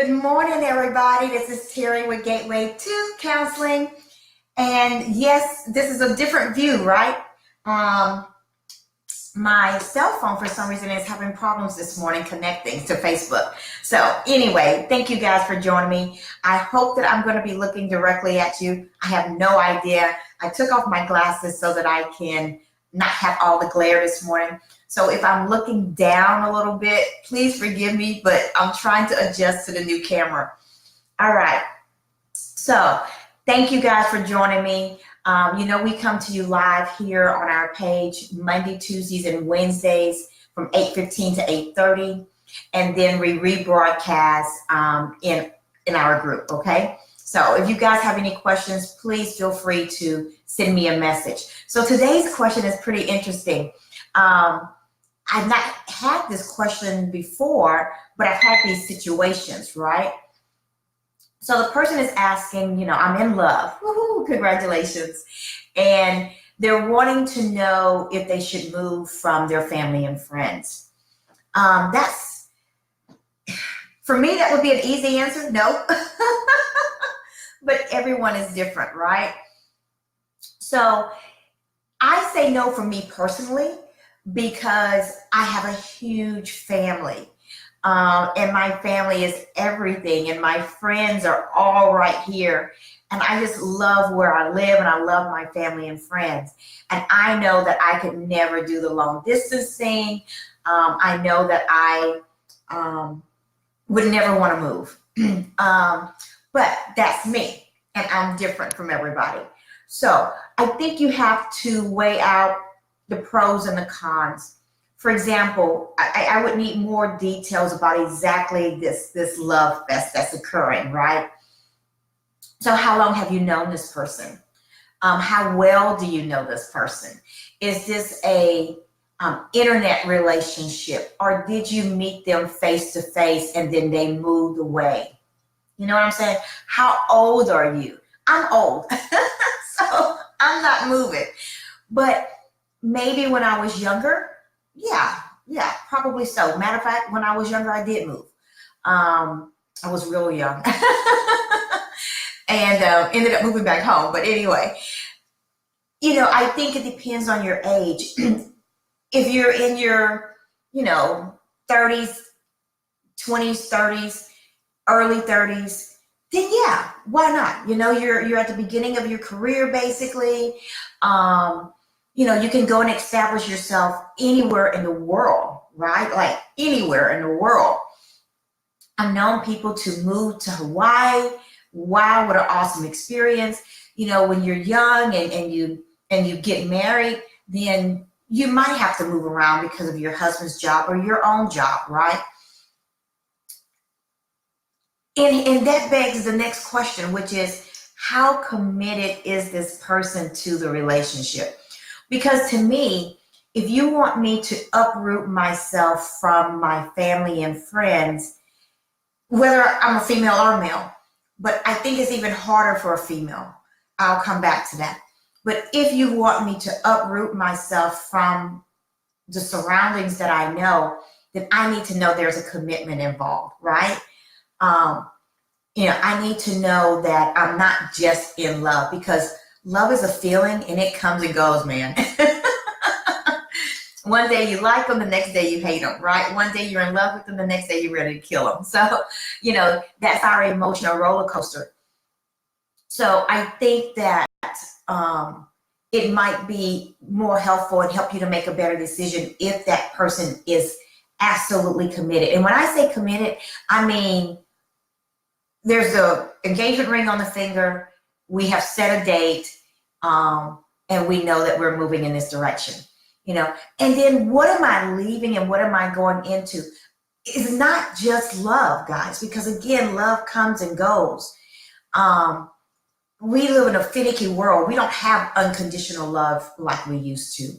Good morning, everybody. This is Terry with Gateway to Counseling. And yes, this is a different view, right? Um, my cell phone, for some reason, is having problems this morning connecting to Facebook. So anyway, thank you guys for joining me. I hope that I'm going to be looking directly at you. I have no idea. I took off my glasses so that I can not have all the glare this morning. So if I'm looking down a little bit, please forgive me, but I'm trying to adjust to the new camera. All right. So thank you guys for joining me. We come to you live here on our page Monday, Tuesdays, and Wednesdays from 8:15 to 8:30. And then we rebroadcast in our group, okay? So if you guys have any questions, please feel free to send me a message. So today's question is pretty interesting. I've not had this question before, but I've had these situations, right? So the person is asking, I'm in love. Woohoo, congratulations. And they're wanting to know if they should move from their family and friends. For me, that would be an easy answer. No. But everyone is different, right? So I say no for me personally, because I have a huge family, and my family is everything, and my friends are all right here, and I just love where I live, and I love my family and friends, and I know that I could never do the long distance thing. I know that I would never want to move, but that's me, and I'm different from everybody. So I think you have to weigh out the pros and the cons. For example, I would need more details about exactly this love fest that's occurring, right? So how long have you known this person? How well do you know this person? Is this a internet relationship, or did you meet them face to face and then they moved away? You know what I'm saying? How old are you? I'm old, so I'm not moving. But maybe when I was younger, yeah, probably so. Matter of fact, when I was younger, I did move. I was real young and ended up moving back home. But anyway, I think it depends on your age. If you're in your, 30s, 20s, 30s, early 30s, then yeah, why not? You're at the beginning of your career, basically. You can go and establish yourself anywhere in the world, right? Like anywhere in the world. I've known people to move to Hawaii. Wow, what an awesome experience. When you're young and you get married, then you might have to move around because of your husband's job or your own job, right? And that begs the next question, which is, how committed is this person to the relationship? Because to me, if you want me to uproot myself from my family and friends, whether I'm a female or male, but I think it's even harder for a female. I'll come back to that. But if you want me to uproot myself from the surroundings that I know, then I need to know there's a commitment involved, right? I need to know that I'm not just in love, because love is a feeling and it comes and goes, man. One day you like them, the next day you hate them, right? One day you're in love with them, the next day you're ready to kill them. So, that's our emotional roller coaster. So I think that it might be more helpful and help you to make a better decision if that person is absolutely committed. And when I say committed, I mean, there's a engagement ring on the finger. We have set a date, and we know that we're moving in this direction, and then what am I leaving and what am I going into? It's not just love, guys, because again, love comes and goes. We live in a finicky world. We don't have unconditional love like we used to.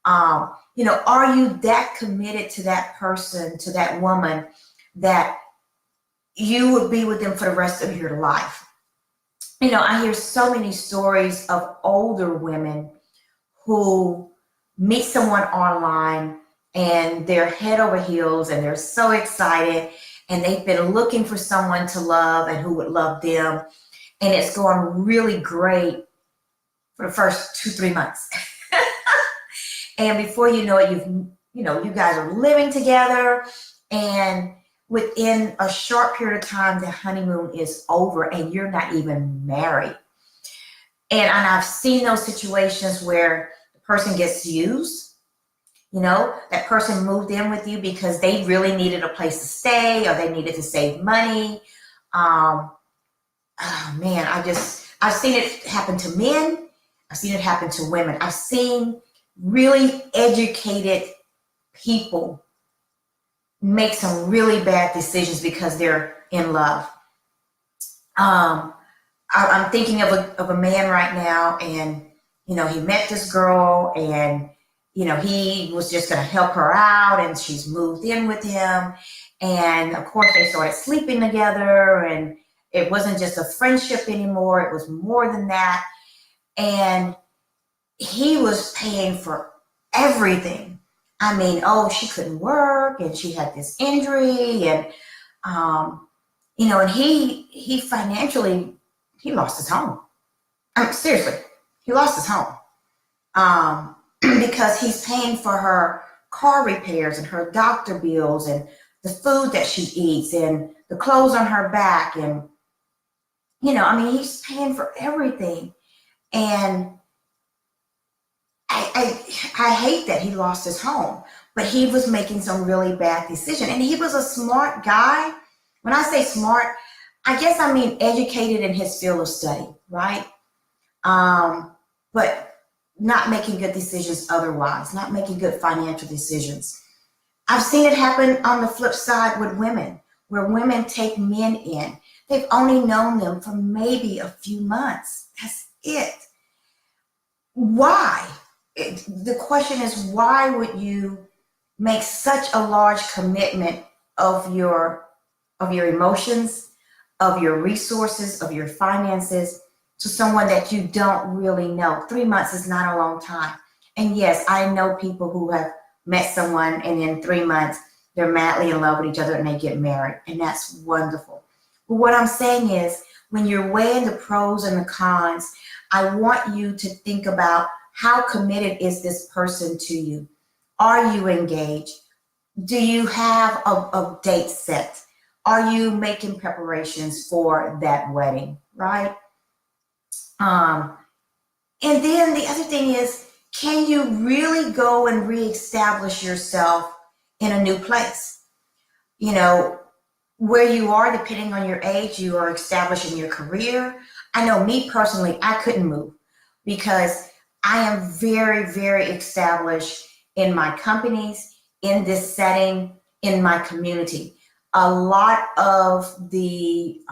Are you that committed to that person, to that woman, that you would be with them for the rest of your life? I hear so many stories of older women who meet someone online and they're head over heels and they're so excited and they've been looking for someone to love and who would love them. And it's going really great for the first 2-3 months. And before you know it, you guys are living together, and within a short period of time, the honeymoon is over and you're not even married. And I've seen those situations where the person gets used. That person moved in with you because they really needed a place to stay or they needed to save money. Oh man, I've seen it happen to men. I've seen it happen to women. I've seen really educated people make some really bad decisions because they're in love. I'm thinking of a man right now, and he met this girl, and he was just going to help her out, and she's moved in with him, and of course they started sleeping together, and it wasn't just a friendship anymore, it was more than that. And he was paying for everything. I mean, she couldn't work, and she had this injury, and and he financially, he lost his home. I mean, seriously, he lost his home because he's paying for her car repairs and her doctor bills and the food that she eats and the clothes on her back, and he's paying for everything. And I hate that he lost his home, but he was making some really bad decisions. And he was a smart guy. When I say smart, I guess I mean educated in his field of study, right? But not making good decisions otherwise, not making good financial decisions. I've seen it happen on the flip side with women, where women take men in. They've only known them for maybe a few months. That's it. Why? The question is, why would you make such a large commitment of your emotions, of your resources, of your finances to someone that you don't really know? 3 months is not a long time. And yes, I know people who have met someone and in 3 months they're madly in love with each other and they get married, and that's wonderful. But what I'm saying is, when you're weighing the pros and the cons, I want you to think about, how committed is this person to you? Are you engaged? Do you have a date set? Are you making preparations for that wedding, right? And then the other thing is, can you really go and reestablish yourself in a new place? Where you are, depending on your age, you are establishing your career. I know me personally, I couldn't move because I am very, very established in my companies, in this setting, in my community. A lot of the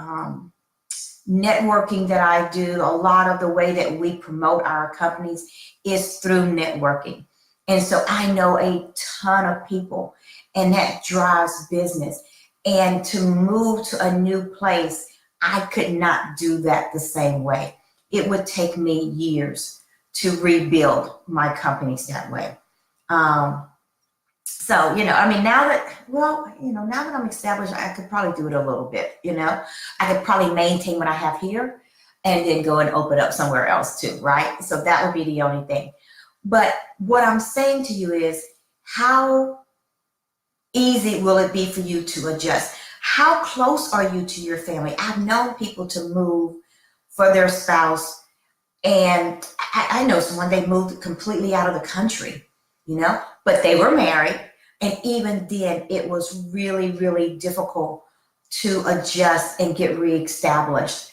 networking that I do, a lot of the way that we promote our companies is through networking. And so I know a ton of people, and that drives business. And to move to a new place, I could not do that the same way. It would take me years to rebuild my companies that way. So, now that I'm established, I could probably do it a little bit, I could probably maintain what I have here and then go and open up somewhere else too, right? So that would be the only thing. But what I'm saying to you is, how easy will it be for you to adjust? How close are you to your family? I've known people to move for their spouse, and I know someone, they moved completely out of the country, but they were married. And even then, it was really, really difficult to adjust and get reestablished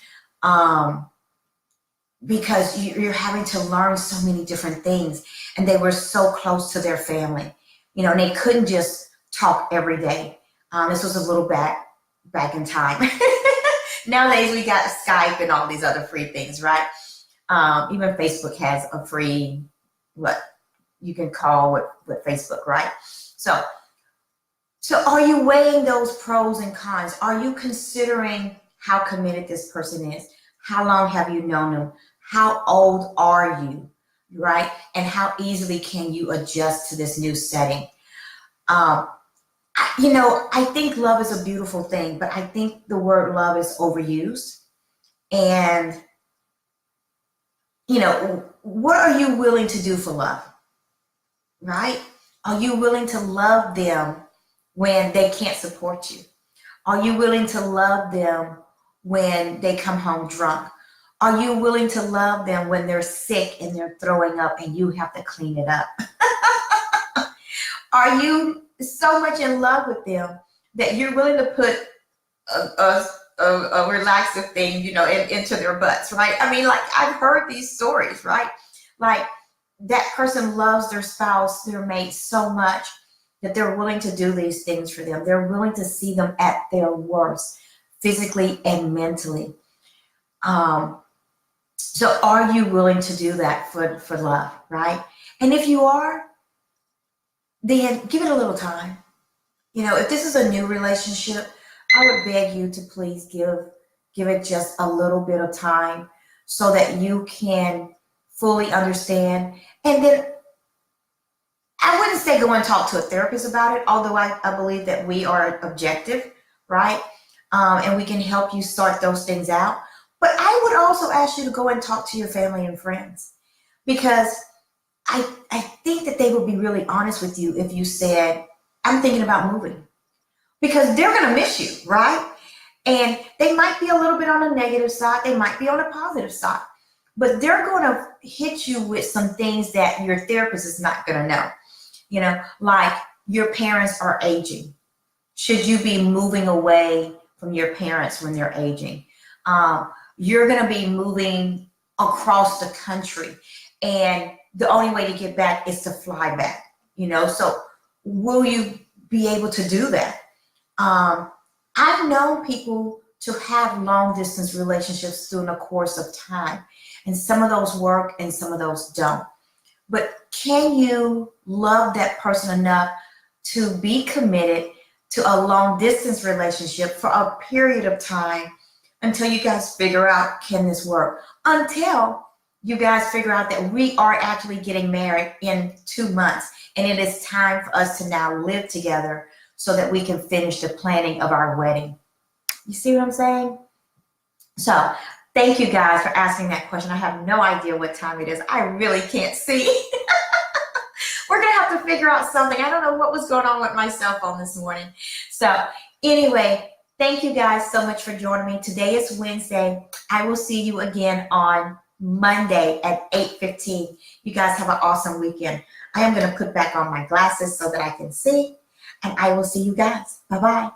because you're having to learn so many different things. And they were so close to their family, and they couldn't just talk every day. This was a little back in time. Nowadays, we got Skype and all these other free things, right? Even Facebook has a free, you can call with Facebook, right? So are you weighing those pros and cons? Are you considering how committed this person is? How long have you known them? How old are you, right? And how easily can you adjust to this new setting? I think love is a beautiful thing, but I think the word love is overused. And, what are you willing to do for love, right? Are you willing to love them when they can't support you? Are you willing to love them when they come home drunk? Are you willing to love them when they're sick and they're throwing up and you have to clean it up? Are you so much in love with them that you're willing to put a relaxer thing, into their butts, right? I mean, like, I've heard these stories, right? Like, that person loves their spouse, their mate so much that they're willing to do these things for them. They're willing to see them at their worst, physically and mentally. So are you willing to do that for love, right? And if you are, then give it a little time. If this is a new relationship, I would beg you to please give it just a little bit of time so that you can fully understand. And then I wouldn't say go and talk to a therapist about it, although I believe that we are objective, right? And we can help you sort those things out. But I would also ask you to go and talk to your family and friends, because I think that they would be really honest with you if you said, I'm thinking about moving, because they're going to miss you, right? And they might be a little bit on a negative side. They might be on a positive side, but they're going to hit you with some things that your therapist is not going to know. Like, your parents are aging. Should you be moving away from your parents when they're aging? You're going to be moving across the country, and the only way to get back is to fly back, so will you be able to do that? I've known people to have long distance relationships through the course of time, and some of those work and some of those don't. But can you love that person enough to be committed to a long distance relationship for a period of time until you guys figure out, can this work? Until you guys figure out that we are actually getting married in 2 months, and it is time for us to now live together so that we can finish the planning of our wedding. You see what I'm saying? So thank you guys for asking that question. I have no idea what time it is. I really can't see. We're going to have to figure out something. I don't know what was going on with my cell phone this morning. So anyway, thank you guys so much for joining me. Today is Wednesday. I will see you again on Monday at 8:15. You guys have an awesome weekend. I am going to put back on my glasses so that I can see, and I will see you guys. Bye-bye.